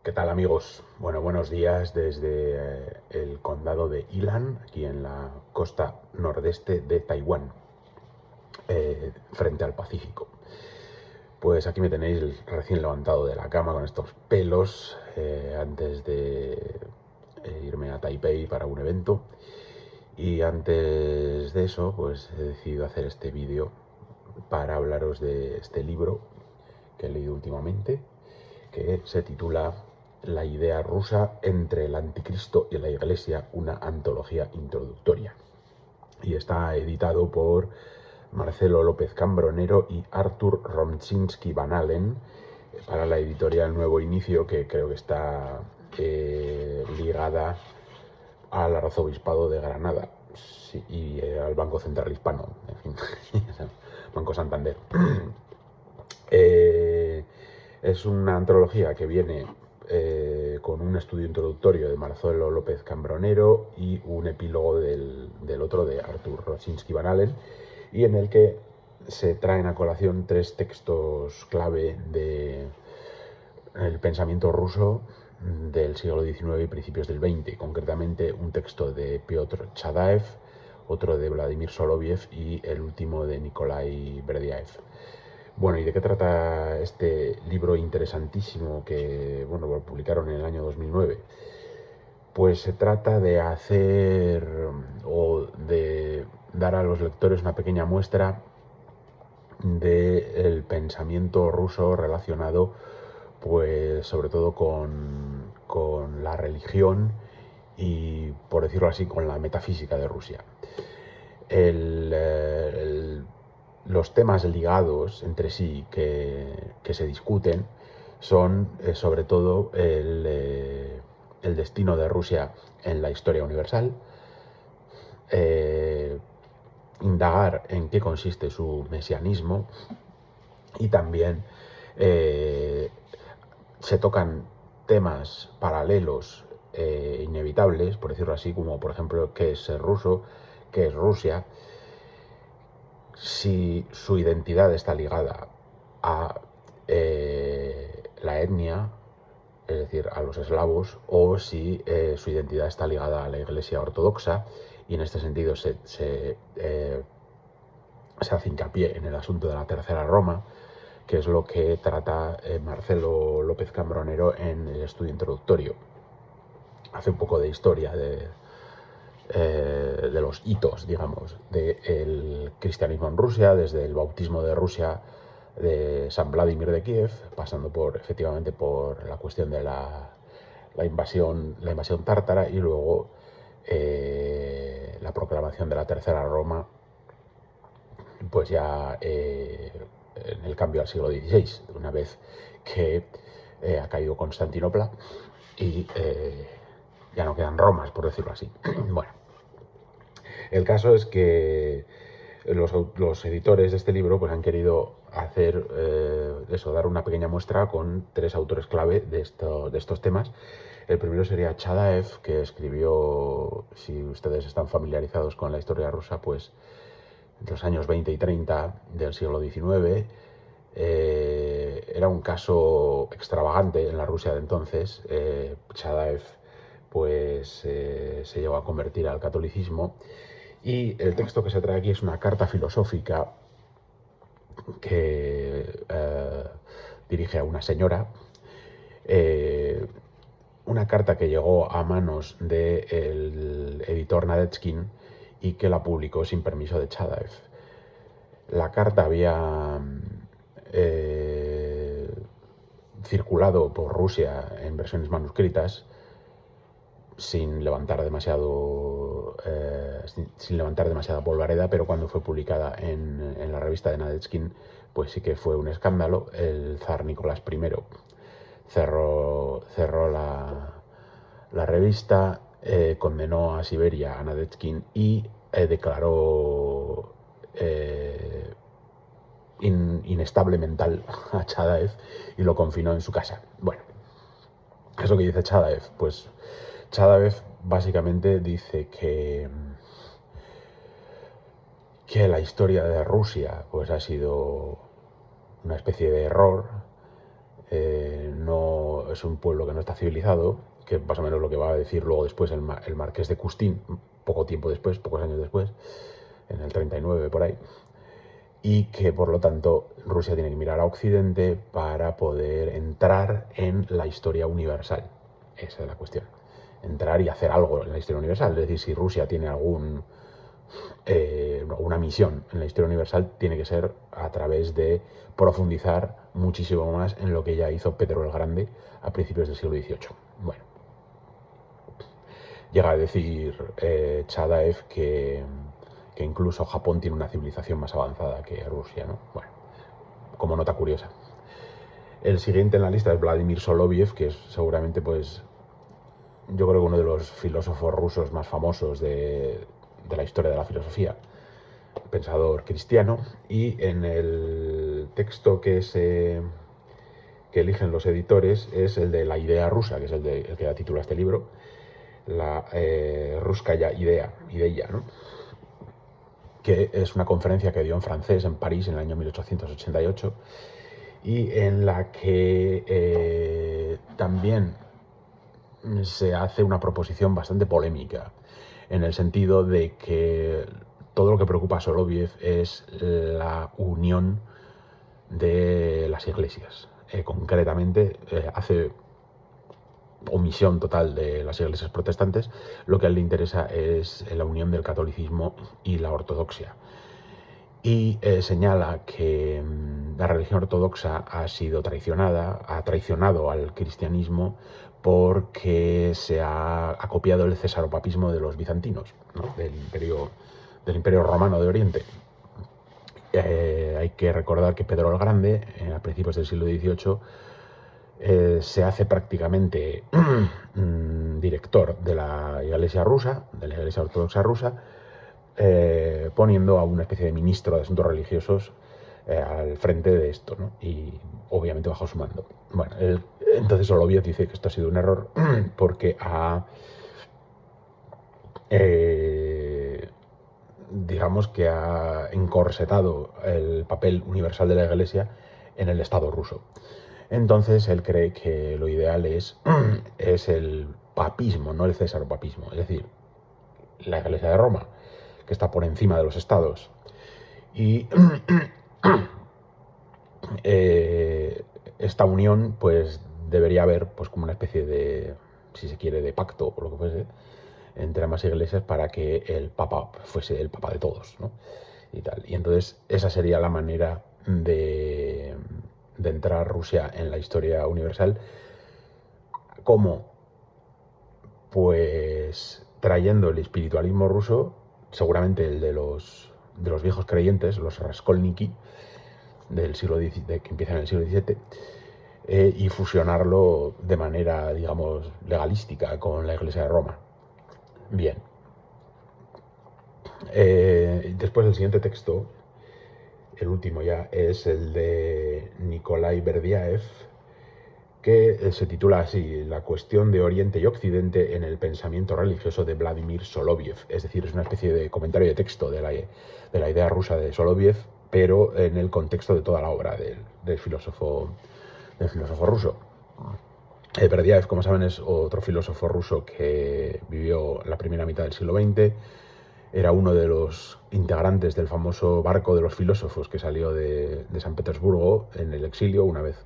¿Qué tal, amigos? Bueno, buenos días desde el condado de Ilan, aquí en la costa nordeste de Taiwán, frente al Pacífico. Pues aquí me tenéis recién levantado de la cama con estos pelos antes de irme a Taipei para un evento. Y antes de eso, pues he decidido hacer este vídeo para hablaros de este libro que he leído últimamente, que se titula La idea rusa entre el anticristo y la iglesia, una antología introductoria. Y está editado por Marcelo López Cambronero y Artur Romczynski Van Allen para la editorial Nuevo Inicio, que creo que está ligada al arzobispado de Granada y al Banco Central Hispano, en fin, Banco Santander. Es una antología que viene con un estudio introductorio de Marcelo López Cambronero y un epílogo del otro de Artur Romczynski Van Allen, y en el que se traen a colación tres textos clave del pensamiento ruso del siglo XIX y principios del XX, concretamente un texto de Piotr Chadaev, otro de Vladimir Soloviev y el último de Nikolai Berdyaev. Bueno, ¿y de qué trata este libro interesantísimo que, bueno, lo publicaron en el año 2009? Pues se trata de hacer o de dar a los lectores una pequeña muestra del pensamiento ruso relacionado, pues, sobre todo con la religión y, por decirlo así, con la metafísica de Rusia. Los temas ligados entre sí que se discuten son sobre todo el destino de Rusia en la historia universal, indagar en qué consiste su mesianismo, y también se tocan temas paralelos inevitables, por decirlo así, como por ejemplo qué es ser ruso, qué es Rusia, si su identidad está ligada a la etnia, es decir, a los eslavos, o si su identidad está ligada a la Iglesia ortodoxa, y en este sentido se hace hincapié en el asunto de la Tercera Roma, que es lo que trata Marcelo López Cambronero en el estudio introductorio. Hace un poco de historia de los hitos, digamos, del cristianismo en Rusia, desde el bautismo de Rusia de San Vladimir de Kiev, pasando efectivamente por la cuestión de la invasión tártara, y luego la proclamación de la Tercera Roma, pues ya en el cambio al siglo XVI, una vez que ha caído Constantinopla y ya no quedan Romas, por decirlo así. Bueno, el caso es que los editores de este libro pues han querido hacer dar una pequeña muestra con tres autores clave de estos temas. El primero sería Chadaev, que escribió, si ustedes están familiarizados con la historia rusa, pues entre los años 20 y 30 del siglo XIX. Era un caso extravagante en la Rusia de entonces. Chadaev pues se llegó a convertir al catolicismo, y el texto que se trae aquí es una carta filosófica que dirige a una señora, una carta que llegó a manos del editor Nadezhkin y que la publicó sin permiso de Chadaev. La carta había circulado por Rusia en versiones manuscritas sin levantar demasiada polvareda, pero cuando fue publicada en la revista de Nadezhkin, pues sí que fue un escándalo. El zar Nicolás I cerró la revista, condenó a Siberia a Nadezhkin y declaró inestable mental a Chadaev y lo confinó en su casa. Bueno, ¿qué es lo que dice Chadaev? Pues Chadaev básicamente dice que la historia de Rusia pues ha sido una especie de error. No es un pueblo que no está civilizado, que más o menos lo que va a decir luego después el marqués de Custine, poco tiempo después, pocos años después, en el 39 por ahí, y que por lo tanto Rusia tiene que mirar a Occidente para poder entrar en la historia universal. Esa es la cuestión. Entrar y hacer algo en la historia universal. Es decir, si Rusia tiene una misión en la historia universal, tiene que ser a través de profundizar muchísimo más en lo que ya hizo Pedro el Grande a principios del siglo XVIII. Bueno, llega a decir Chadaev que incluso Japón tiene una civilización más avanzada que Rusia, ¿no? Bueno, como nota curiosa. El siguiente en la lista es Vladimir Soloviev, que es seguramente, pues, yo creo que uno de los filósofos rusos más famosos de la historia de la filosofía, pensador cristiano, y en el texto que eligen los editores es el de la idea rusa, que es el que da título a este libro, la Ruskaya Ideia, ¿no? Que es una conferencia que dio en francés en París en el año 1888 y en la que también se hace una proposición bastante polémica, en el sentido de que todo lo que preocupa a Soloviev es la unión de las iglesias. Concretamente, hace omisión total de las iglesias protestantes. Lo que a él le interesa es la unión del catolicismo y la ortodoxia. Y señala que la religión ortodoxa ha sido traicionada, ha traicionado al cristianismo porque se ha copiado el cesaropapismo de los bizantinos, ¿no? del imperio romano de Oriente. Hay que recordar que Pedro el Grande, a principios del siglo XVIII, se hace prácticamente director de la Iglesia rusa, de la Iglesia Ortodoxa rusa, poniendo a una especie de ministro de asuntos religiosos al frente de esto, ¿no? Y obviamente bajo su mando. Bueno, entonces Soloviev dice que esto ha sido un error porque digamos que ha encorsetado el papel universal de la Iglesia en el Estado ruso. Entonces él cree que lo ideal es el papismo, no el cesaropapismo, es decir, la Iglesia de Roma, que está por encima de los estados. Y esta unión, pues, debería haber, pues, como una especie de, si se quiere, de pacto o lo que fuese, entre ambas iglesias para que el Papa fuese el Papa de todos, ¿no? Y tal. Y entonces esa sería la manera de entrar Rusia en la historia universal. ¿Cómo? Pues trayendo el espiritualismo ruso, seguramente el de los viejos creyentes, los Raskolniki, del siglo que empiezan en el siglo XVII, y fusionarlo de manera, digamos, legalística con la Iglesia de Roma. Bien. Después el siguiente texto, el último ya, es el de Nikolai Berdyaev, que se titula así: La cuestión de Oriente y Occidente en el pensamiento religioso de Vladimir Soloviev. Es decir, es una especie de comentario de texto de la idea rusa de Soloviev, pero en el contexto de toda la obra del filósofo ruso. Berdyaev, como saben, es otro filósofo ruso que vivió la primera mitad del siglo XX. Era uno de los integrantes del famoso barco de los filósofos que salió de San Petersburgo en el exilio una vez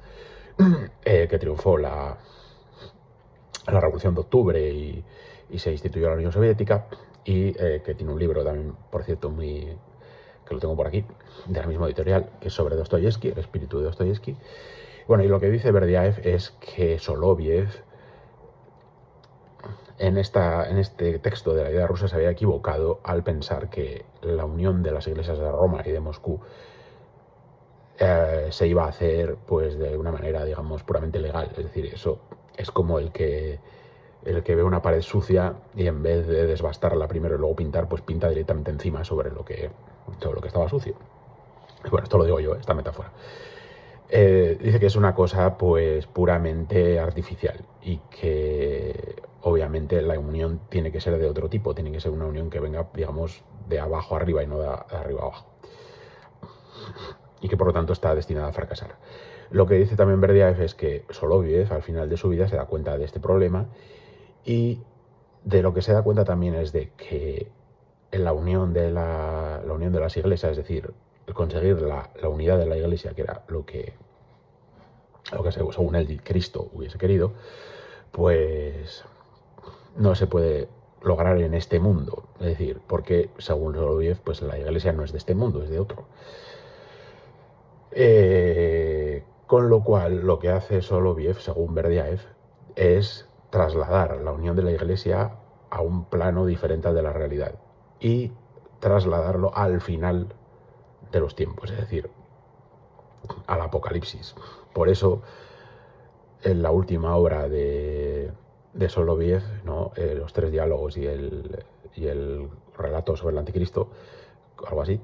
que triunfó la Revolución de Octubre y se instituyó la Unión Soviética, y que tiene un libro también, por cierto, que lo tengo por aquí, de la misma editorial, que es sobre Dostoyevsky, el espíritu de Dostoyevsky. Bueno, y lo que dice Berdyaev es que Soloviev en este texto de la idea rusa se había equivocado al pensar que la unión de las iglesias de Roma y de Moscú se iba a hacer, pues, de una manera, digamos, puramente legal. Es decir, eso es como el que ve una pared sucia y en vez de desbastarla primero y luego pintar, pues pinta directamente encima sobre lo que estaba sucio. Bueno, esto lo digo yo, esta metáfora. Dice que es una cosa, pues, puramente artificial y que obviamente la unión tiene que ser de otro tipo, tiene que ser una unión que venga, digamos, de abajo arriba y no de arriba abajo, y que por lo tanto está destinada a fracasar. Lo que dice también Berdyaev es que Soloviev al final de su vida se da cuenta de este problema, y de lo que se da cuenta también es de que en la unión de las iglesias, es decir, el conseguir la unidad de la iglesia, que era lo que según él Cristo hubiese querido, pues no se puede lograr en este mundo. Es decir, porque según Soloviev, pues la iglesia no es de este mundo, es de otro. Con lo cual, lo que hace Soloviev, según Berdyaev, es trasladar la unión de la iglesia a un plano diferente al de la realidad y trasladarlo al final de los tiempos, es decir, al Apocalipsis. Por eso, en la última obra de Soloviev, ¿no? Los tres diálogos y el relato sobre el anticristo, algo así,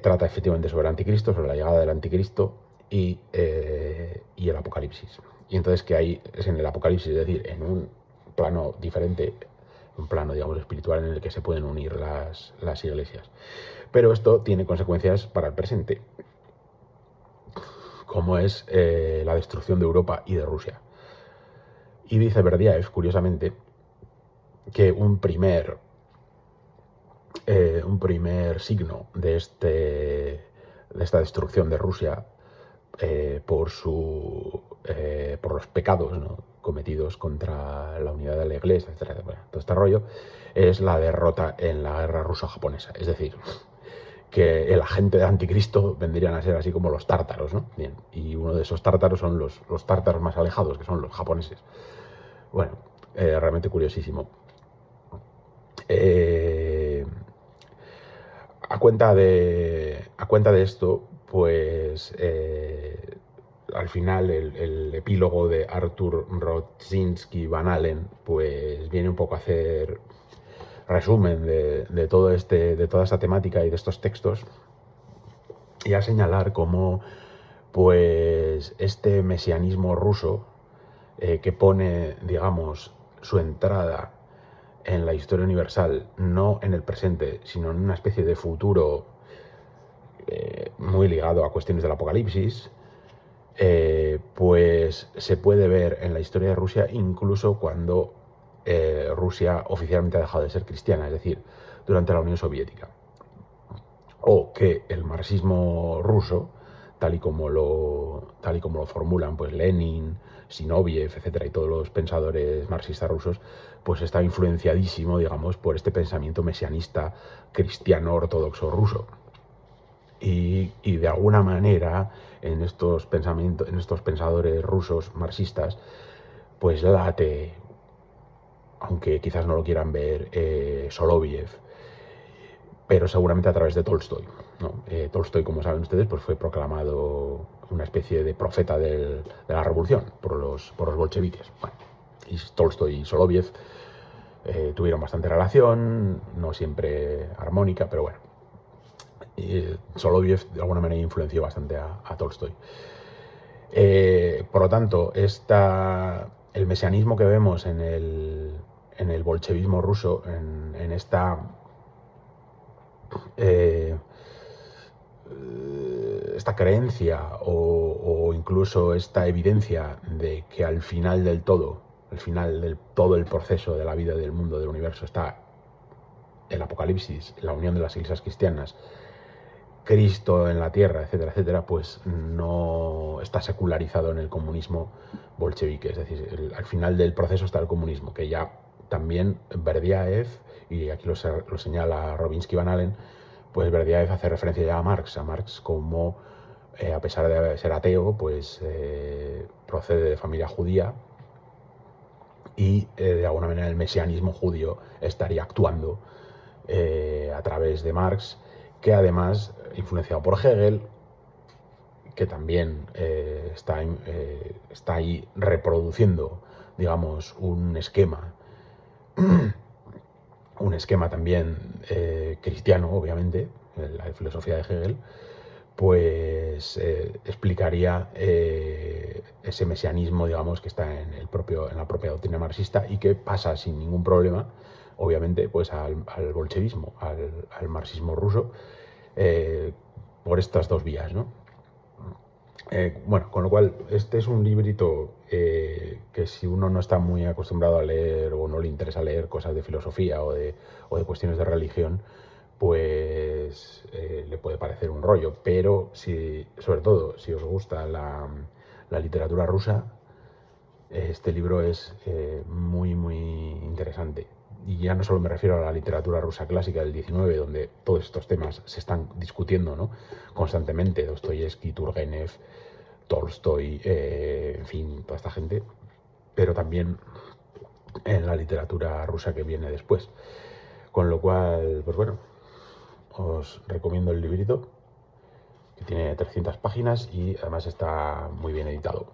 trata efectivamente sobre el anticristo, sobre la llegada del anticristo y el apocalipsis. Y entonces que hay, es en el apocalipsis, es decir, en un plano diferente, un plano, digamos, espiritual en el que se pueden unir las iglesias. Pero esto tiene consecuencias para el presente, como es la destrucción de Europa y de Rusia. Y dice Berdyaev, curiosamente, que un primer signo de esta destrucción de Rusia por los pecados, ¿no?, cometidos contra la unidad de la iglesia, etcétera, bueno, todo este rollo, es la derrota en la guerra ruso-japonesa. Es decir, que el agente de anticristo vendrían a ser así como los tártaros, ¿no? Bien, y uno de esos tártaros son los tártaros más alejados, que son los japoneses. Bueno, realmente curiosísimo. A cuenta de esto, pues al final el epílogo de Arthur Rodzinski Van Allen pues viene un poco a hacer resumen de toda esta temática y de estos textos, y a señalar cómo pues este mesianismo ruso que pone, digamos, su entrada en la historia universal, no en el presente, sino en una especie de futuro muy ligado a cuestiones del apocalipsis, pues se puede ver en la historia de Rusia incluso cuando Rusia oficialmente ha dejado de ser cristiana, es decir, durante la Unión Soviética. O que el marxismo ruso, tal y como lo formulan pues Lenin, Zinoviev, etcétera, y todos los pensadores marxistas rusos, pues está influenciadísimo, digamos, por este pensamiento mesianista cristiano ortodoxo ruso. Y de alguna manera en estos pensadores rusos marxistas, pues late, aunque quizás no lo quieran ver, Soloviev, pero seguramente a través de Tolstoy, ¿no? Tolstoy, como saben ustedes, pues fue proclamado una especie de profeta de la revolución por los bolcheviques. Bueno, y Tolstoy y Soloviev tuvieron bastante relación, no siempre armónica, pero bueno. Soloviev de alguna manera influenció bastante a Tolstoy. Por lo tanto, el mesianismo que vemos en el bolchevismo ruso, en esta creencia o incluso esta evidencia de que al final del todo el proceso de la vida, del mundo, del universo, está el apocalipsis, la unión de las iglesias cristianas, Cristo en la tierra, etcétera, etcétera, pues no está secularizado en el comunismo bolchevique. Es decir, al final del proceso está el comunismo, que ya también Berdyaev, y aquí lo señala Robinsky Van Allen, pues Berdyaev hace referencia ya a Marx como, a pesar de ser ateo, pues procede de familia judía, y de alguna manera el mesianismo judío estaría actuando a través de Marx, que además, influenciado por Hegel, que también está ahí reproduciendo, digamos, un esquema también cristiano, obviamente, la filosofía de Hegel, pues explicaría ese mesianismo, digamos, que está en la propia doctrina marxista, y que pasa sin ningún problema, obviamente, pues al bolchevismo, al marxismo ruso, por estas dos vías, ¿no? Bueno, con lo cual, este es un librito que si uno no está muy acostumbrado a leer o no le interesa leer cosas de filosofía o de cuestiones de religión, pues le puede parecer un rollo. Pero sobre todo, si os gusta la literatura rusa, este libro es muy, muy interesante. Y ya no solo me refiero a la literatura rusa clásica del 19, donde todos estos temas se están discutiendo, ¿no?, constantemente. Dostoyevsky, Turgenev, Tolstoy, en fin, toda esta gente, pero también en la literatura rusa que viene después. Con lo cual, pues bueno, os recomiendo el librito, que tiene 300 páginas y además está muy bien editado,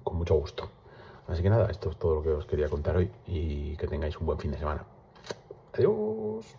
con mucho gusto. Así que nada, esto es todo lo que os quería contar hoy y que tengáis un buen fin de semana. Adiós.